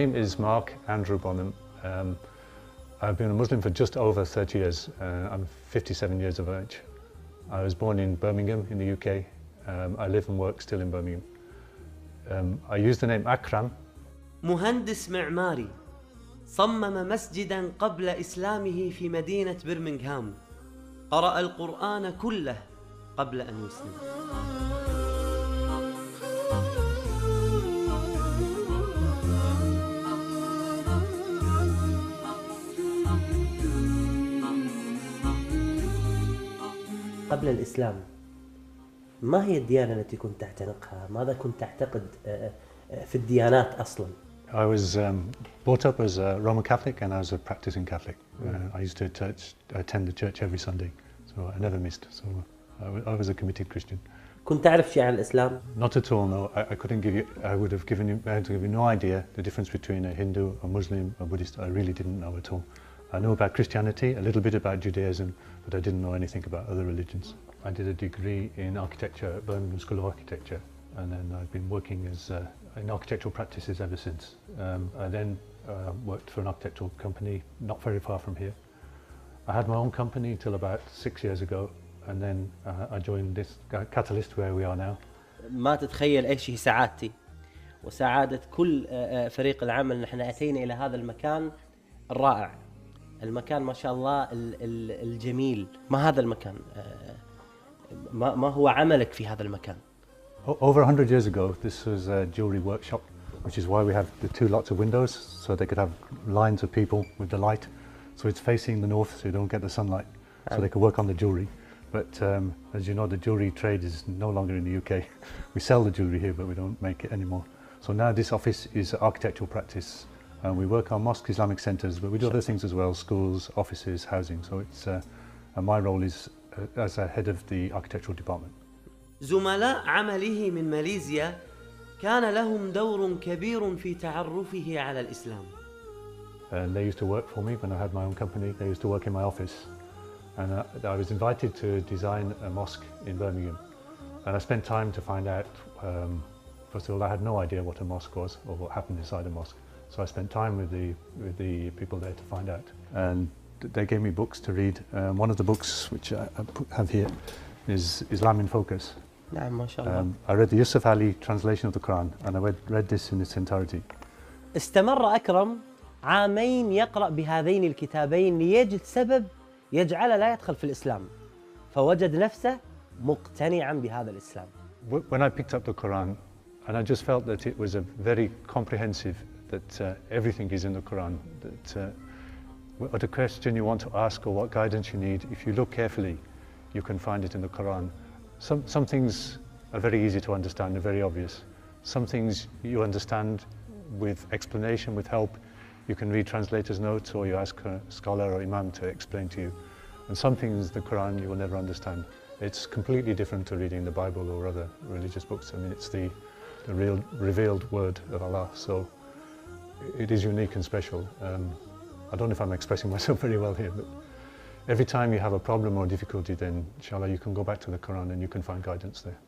name is Mark Andrew. I've been a Muslim for just over 30 years. I'm 57 years of age. I was born in Birmingham in the UK. I live and work still in Birmingham. I use the name Akram. مهندس معماري صمم مسجدا قبل إسلامه في مدينة برمنغهام. قرأ القرآن كله قبل أن يسلم. قبل الإسلام ما هي الديانة التي كنت تعتنقها؟ ماذا كنت تعتقد في الديانات أصلاً؟ I was brought up as a Roman Catholic and I was a practicing Catholic. I used to attend the church every Sunday, so I never missed. So I was a committed Christian. كنت تعرف شيء عن الإسلام؟ Not at all, no. I couldn't give you, I would have given you, I had to give you no idea the difference between a Hindu, a Muslim, a Buddhist. I really didn't know at all. I know about Christianity, a little bit about Judaism, but I didn't know anything about other religions. I did a degree in architecture at Birmingham School of Architecture, and then I've been working as in architectural practices ever since. I then worked for an architectural company not very far from here. I had my own company until about 6 years ago, and then I joined this Catalyst where we are now. ما تتخيل ايش هي سعادتي وسعادة كل فريق العمل. نحن أتينا إلى هذا المكان الرائع، المكان ما شاء الله الجميل. ما هذا المكان؟ ما هو عملك في هذا المكان؟ Over 100 years ago, this was a jewelry workshop, which is why we have the two lots of windows, so they could have lines of people with the light. So it's facing the north, so you don't get the sunlight, so they could work on the jewelry. But as you know, the jewelry trade is no longer in the UK. We sell the jewelry here, but we don't make it anymore. So now this office is architectural practice. We work on mosques, Islamic centres, but we do other things as well, schools, offices, housing. So it's my role is as a head of the architectural department. زملاء عمله من ماليزيا كان لهم دور كبير في تعرفه على الإسلام. And they used to work for me when I had my own company. They used to work in my office, and I was invited to design a mosque in Birmingham. And I spent time to find out. First of all, I had no idea what a mosque was or what happened inside a mosque. So I spent time with the people there to find out. And they gave me books to read. One of the books, which I have here, is Islam in Focus. نعم ما شاء الله. I read the Yusuf Ali translation of the Quran, and I read this in its entirety. استمر أكرم عامين يقرأ بهذين الكتابين ليجد سبب يجعله لا يدخل في الإسلام، فوجد نفسه مقتنعا بهذا الإسلام. When I picked up the Quran, and I just felt that it was a very comprehensive, that everything is in the Quran, that what question you want to ask or what guidance you need, if you look carefully, you can find it in the Quran. Some things are very easy to understand and very obvious. Some things you understand with explanation, with help. You can read translator's notes or you ask a scholar or imam to explain to you. And some things, the Quran, you will never understand. It's completely different to reading the Bible or other religious books. I mean, it's the real revealed word of Allah. So it is unique and special. I don't know if I'm expressing myself very well here, but every time you have a problem or difficulty, then inshallah you can go back to the Quran and you can find guidance there.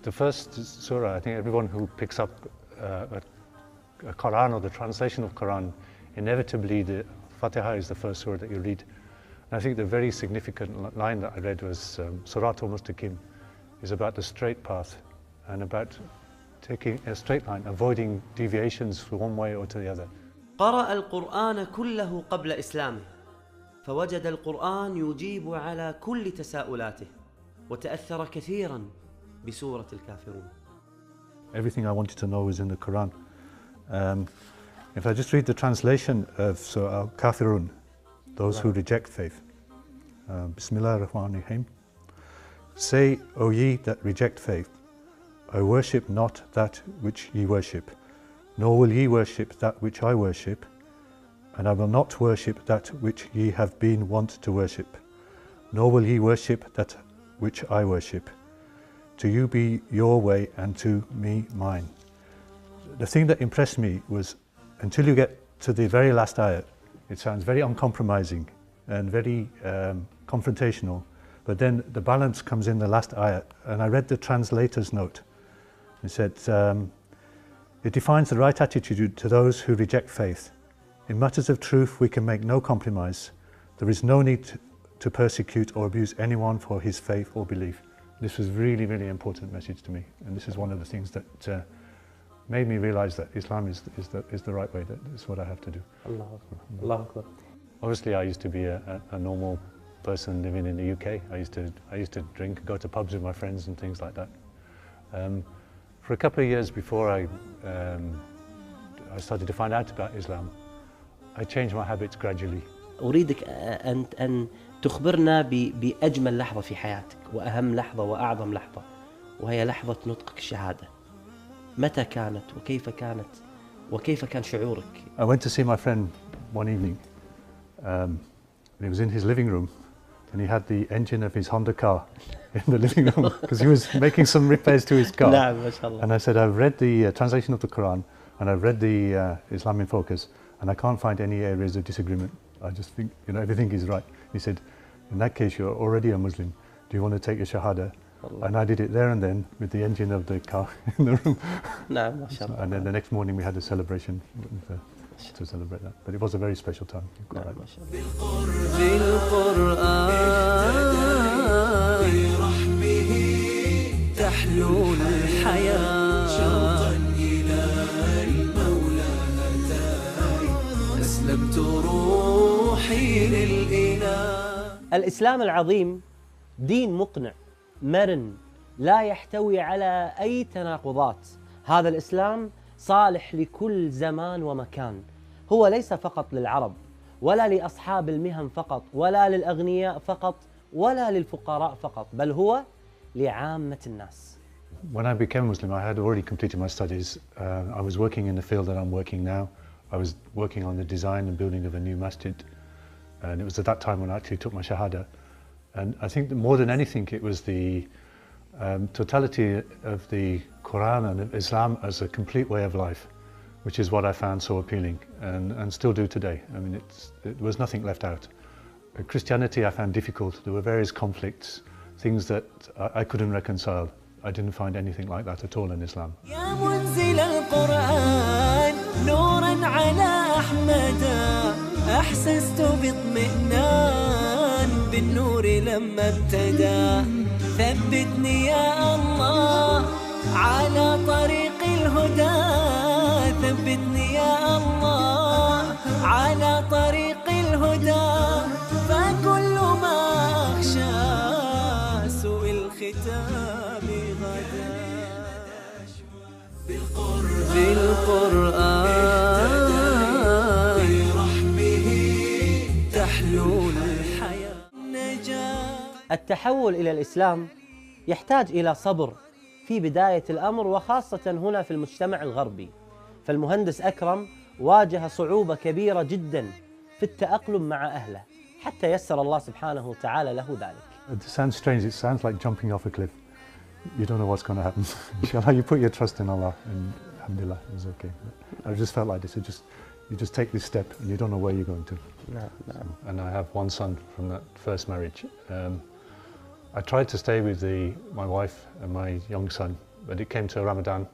The first surah, I think everyone who picks up a Quran or the translation of Quran, inevitably the Fatiha is the first surah that you read. And I think the very significant line that I read was Siratul Mustaqim, is about the straight path and about taking a straight line, avoiding deviations from one way or to the other. قرأ القرآن كله قبل إسلامه، فوجد القرآن يجيب على كل تساؤلاته، وتأثر كثيرا بسورة الكافرون. Everything I wanted to know was in the Quran. If I just read the translation of Surah Al-Kafirun, those who reject faith. Bismillah ar-Rahman ar-Rahim. Say, O ye that reject faith, I worship not that which ye worship, nor will ye worship that which I worship, and I will not worship that which ye have been wont to worship, nor will ye worship that which I worship. To you be your way, and to me mine. The thing that impressed me was, until you get to the very last ayat, it sounds very uncompromising and very confrontational, but then the balance comes in the last ayat, and I read the translator's note. It said, it defines the right attitude to those who reject faith. In matters of truth, we can make no compromise. There is no need to persecute or abuse anyone for his faith or belief. This was really, really important message to me, and this is one of the things that made me realize that Islam is the right way. That is what I have to do. Allah Akbar. Obviously, I used to be a normal person living in the UK. I used to drink, go to pubs with my friends and things like that. For a couple of years before I started to find out about Islam, I changed my habits gradually. أريدك أن تخبرنا بأجمل لحظة في حياتك وأهم لحظة وأعظم لحظة، وهي لحظة نطقك الشهادة. متى كانت وكيف كانت وكيف كان شعورك؟ I went to see my friend one evening. He was in his living room, and he had the engine of his Honda car in the living room because he was making some repairs to his car. نعم ما شاء الله. And I said, I've read the translation of the Quran, and I've read the Islam in Focus, and I can't find any areas of disagreement. I just think, everything is right. He said, in that case, you're already a Muslim. Do you want to take a shahada? Allah. And I did it there and then with the engine of the car in the room. نعم ما شاء الله. And then the next morning we had a celebration to celebrate that. But it was a very special time. نعم ما شاء الله. الإسلام العظيم دين مقنع مرن لا يحتوي على أي تناقضات. هذا الإسلام صالح لكل زمان ومكان. هو ليس فقط للعرب ولا لأصحاب المهن فقط ولا للأغنياء فقط ولا للفقراء فقط، بل هو لعامة الناس. When I became Muslim, I had already completed my studies. I was working in the field that I'm working now. I was working on the design and building of a new masjid. And it was at that time when I actually took my Shahada. And I think that more than anything, it was the totality of the Quran and Islam as a complete way of life, which is what I found so appealing and still do today. I mean, it was nothing left out. Christianity I found difficult. There were various conflicts, things that I couldn't reconcile. I didn't find anything like that at all in Islam. أحسست باطمئنان بالنور لما ابتدى ثبتني يا الله على طريق الهدى ثبتني يا الله على طريق الهدى فكل ما أخشى سوء الختام غدا بالقرآن التحول إلى الإسلام يحتاج إلى صبر في بداية الأمر، وخاصة هنا في المجتمع الغربي. فالمهندس أكرم واجه صعوبة كبيرة جدا في التأقلم مع أهله حتى يسر الله سبحانه وتعالى له ذلك. It sounds strange. It sounds like jumping off a cliff. You don't know what's going to happen. Inshallah, you put your trust in Allah, and alhamdulillah, it was okay. I just felt like this. You just take this step, and you don't know where you're going to. No. And I have one son from that first marriage. I tried to stay with my wife and my young son, but it came to Ramadan,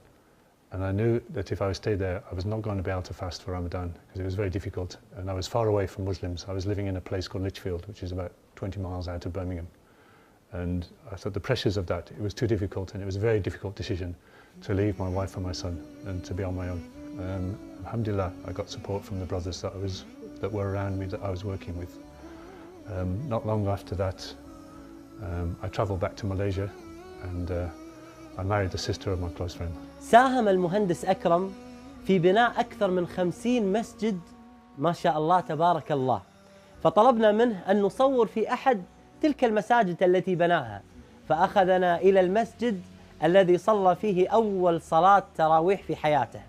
and I knew that if I stayed there, I was not going to be able to fast for Ramadan because it was very difficult, and I was far away from Muslims. I was living in a place called Lichfield, which is about 20 miles out of Birmingham, and I thought the pressures of that, it was too difficult, and it was a very difficult decision to leave my wife and my son and to be on my own. Alhamdulillah, I got support from the brothers that were around me that I was working with. Not long after that, I travelled back to Malaysia, and I married the sister of my close friend. ساهم المهندس أكرم في بناء أكثر من 50 مسجد ما شاء الله تبارك الله، فطلبنا منه أن نصور في أحد تلك المساجد التي بناها، فأخذنا إلى المسجد الذي صلى فيه أول صلاة تراويح في حياته،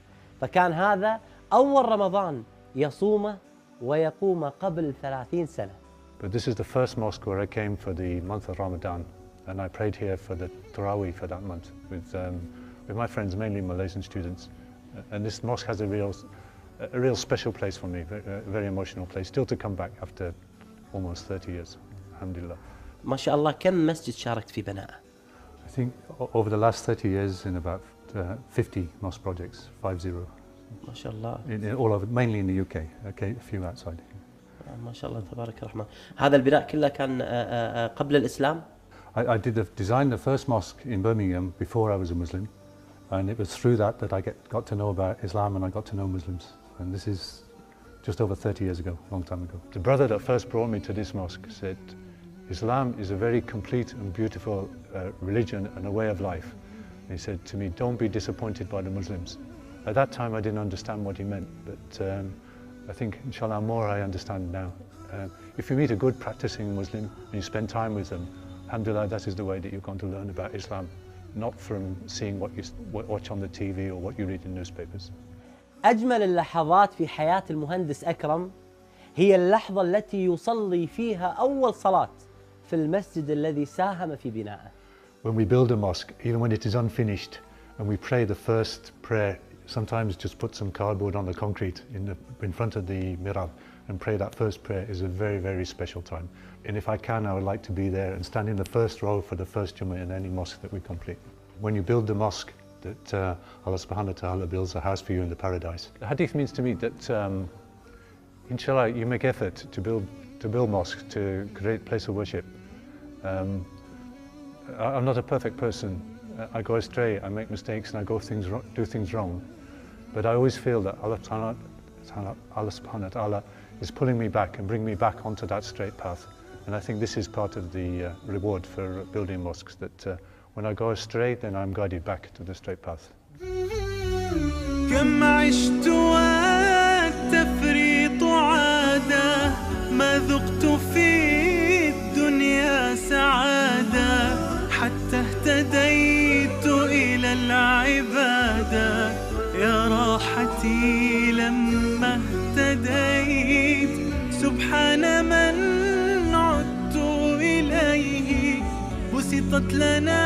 فكان هذا أول رمضان يصومه ويقوم قبل 30 سنة. But this is the first mosque where I came for the month of Ramadan, and I prayed here for the Tarawih for that month with my friends, mainly Malaysian students. And this mosque has a real special place for me, a very emotional place, still to come back after almost 30 years, alhamdulillah. ما شاء الله كم مسجد شاركت في بنائه؟ I think over the last 30 years in about 50 mosque projects, 50. ما شاء الله. In all of it, mainly in the UK, okay, a few outside. ما شاء الله تبارك الرحمن. هذا البناء كله كان قبل الإسلام؟ I designed the first mosque in Birmingham before I was a Muslim, and it was through that I got to know about Islam and I got to know Muslims. And this is just over 30 years ago, a long time ago. The brother that first brought me to this mosque said, Islam is a very complete and beautiful religion and a way of life. And he said to me, don't be disappointed by the Muslims. At that time I didn't understand what he meant, but I think, inshallah, more I understand now. If you meet a good practicing Muslim and you spend time with them, alhamdulillah, that is the way that you're going to learn about Islam, not from seeing what you watch on the TV or what you read in newspapers. أجمل اللحظات في حياة المهندس أكرم هي اللحظة التي يصلي فيها أول صلاة في المسجد الذي ساهم في بنائه. When we build a mosque, even when it is unfinished, and we pray the first prayer, sometimes just put some cardboard on the concrete in front of the mihrab and pray that first prayer is a very, very special time. And if I can, I would like to be there and stand in the first row for the first Jummah in any mosque that we complete. When you build the mosque, that Allah subhanahu wa ta'ala builds a house for you in the paradise. The hadith means to me that inshallah you make effort to build mosques, to create a place of worship. I'm not a perfect person. I go astray, I make mistakes and I do things wrong. But I always feel that Allah subhanahu wa ta'ala is pulling me back and bringing me back onto that straight path. And I think this is part of the reward for building mosques, that when I go astray, then I'm guided back to the straight path. كم عشت والتفريط عادة ما ذقت في الدنيا سعادة حتى اهتديت إلى العبادة يا راحتي لما اهتديت سبحان من عدت إليه بسطت لنا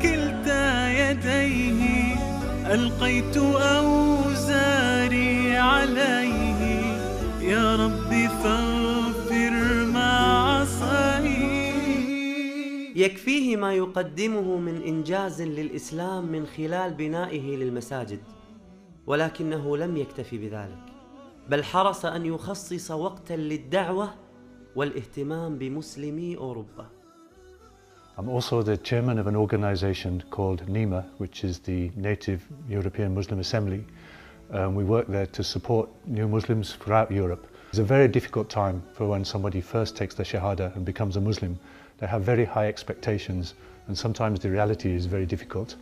كلتا يديه ألقيت أوزاري عليه يا ربي فاغفر ما عصيت. يكفيه ما يقدمه من إنجاز للإسلام من خلال بنائه للمساجد، ولكنه لم يكتفي بذلك، بل حرص أن يخصص وقتا للدعوة والاهتمام بمسلمي أوروبا. I'm also the chairman of an organization called NEMA, which is the Native European Muslim Assembly. We work there to support new Muslims throughout Europe. It's a very difficult time for when somebody first takes the Shahada and becomes a Muslim. They have very high expectations, and sometimes the reality is very difficult.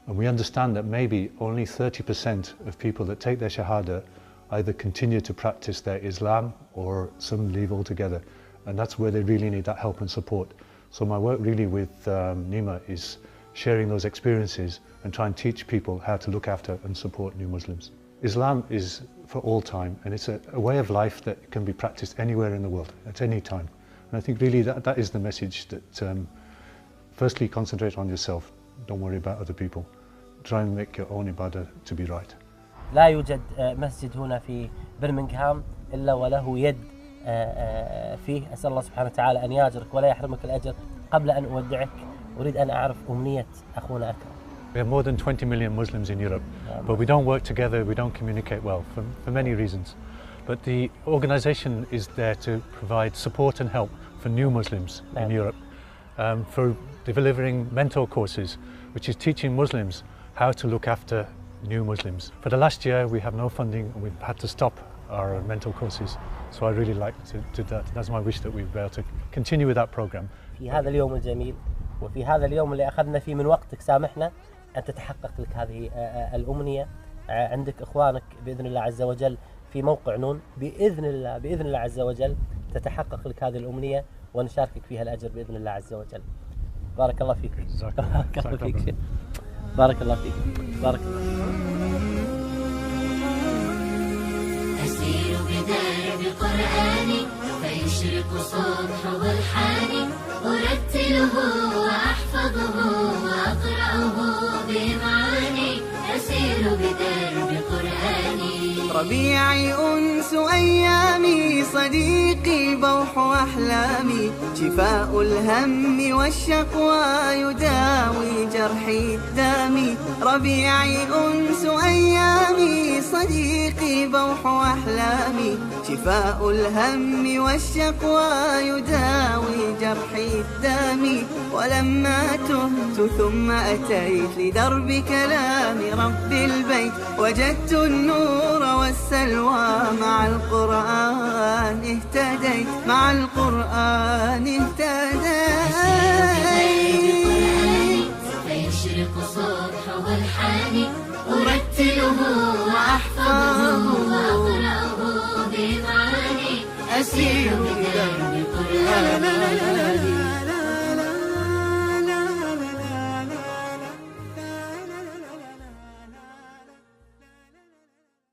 And we understand that maybe only 30% of people that take their Shahada either continue to practice their Islam or some leave altogether. And that's where they really need that help and support. So my work really with NEMA is sharing those experiences and try and teach people how to look after and support new Muslims. Islam is for all time, and it's a way of life that can be practiced anywhere in the world, at any time. And I think really that is the message, that firstly concentrate on yourself, don't worry about other people. Try and make your own ibadah to be right. لا يوجد مسجد هنا في برمنغهام إلا وله يد فيه. أسأل الله سبحانه وتعالى أن يأجرك ولا يحرمك الأجر. قبل أن أودعك أريد أن أعرف أمنية أخونا أكرم. We have more than 20 million Muslims in Europe, but we don't work together, we don't communicate well for many reasons. But the organization is there to provide support and help for new Muslims in Europe, for delivering mentor courses, which is teaching Muslims how to look after new Muslims. For the last year we have no funding and we've had to stop our mentor courses, so I really like to do that. That's my wish, that we'll be able to continue with that program. في هذا اليوم الجميل وفي هذا اليوم اللي أخذنا فيه من وقتك، سامحنا أن تتحقق لك هذه الأمنية. عندك إخوانك بإذن الله عز وجل في موقع نون، بإذن الله عز وجل تتحقق لك هذه الأمنية ونشاركك فيها الأجر بإذن الله عز وجل. بارك الله فيك. بارك الله فيك. بارك الله فيك. بارك الله. أسير بدرب قرآني فيشرق صبح برحاني أرتله وأحفظه وأقرأه بمعاني أسير بدرب قرآني ربيعي أنس أيامي صديقي بوح أحلامي شفاء الهم والشقوى يداوي جرحي الدامي ربيعي أنس أيامي صديقي بوح أحلامي شفاء الهم والشقوى يداوي جرحي الدامي ولما تهت ثم أتيت لدرب كلام رب البيت وجدت النور والسلوى مع القرآن اهتديت مع القرآن اهتديت فيشرق صبح برحاني أرتله وأحفظه وأقرأه بمعاني أسير